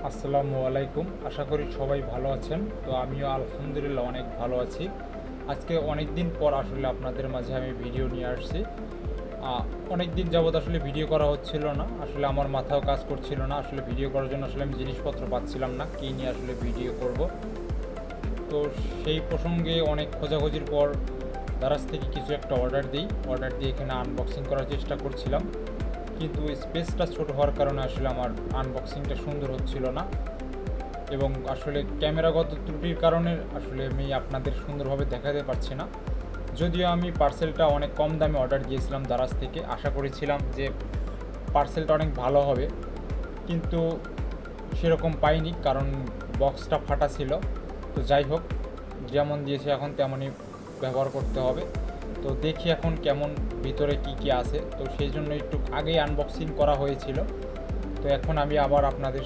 আসসালামু আলাইকুম। আশা করি সবাই ভালো আছেন। তো আমিও আলহামদুলিল্লাহ অনেক ভালো আছি। আজকে অনেক দিন পর আসলে আপনাদের মাঝে আমি ভিডিও নিয়ে আসছি। অনেক দিন যাবত আসলে ভিডিও করা হচ্ছিল না, আসলে আমার মাথাও কাজ করছিল না আসলে ভিডিও করার জন্য। আসলে আমি জিনিসপত্র পাচ্ছিলাম না কী নিয়ে আসলে ভিডিও করব। তো সেই প্রসঙ্গে অনেক খোঁজাখুঁজির পর দারাজ থেকে কিছু একটা অর্ডার দিয়ে এখানে আনবক্সিং করার চেষ্টা করছিলাম, কিন্তু স্পেসটা ছোট হওয়ার কারণে আসলে আমার আনবক্সিংটা সুন্দর হচ্ছিল না, এবং আসলে ক্যামেরাগত ত্রুটির কারণে আসলে আমি আপনাদের সুন্দরভাবে দেখাতে পারছি না। যদিও আমি পার্সেলটা অনেক কম দামে অর্ডার দিয়েছিলাম দারাজ থেকে, আশা করেছিলাম যে পার্সেলটা অনেক ভালো হবে, কিন্তু সেরকম পাইনি কারণ বক্সটা ফাটা ছিল। তো যাই হোক, যেমন দিয়েছে এখন তেমনই ব্যবহার করতে হবে। তো দেখি এখন কেমন, ভিতরে কি কি আছে। তো সেই জন্য একটু আগেই আনবক্সিং করা হয়েছিল। তো এখন আমি আবার আপনাদের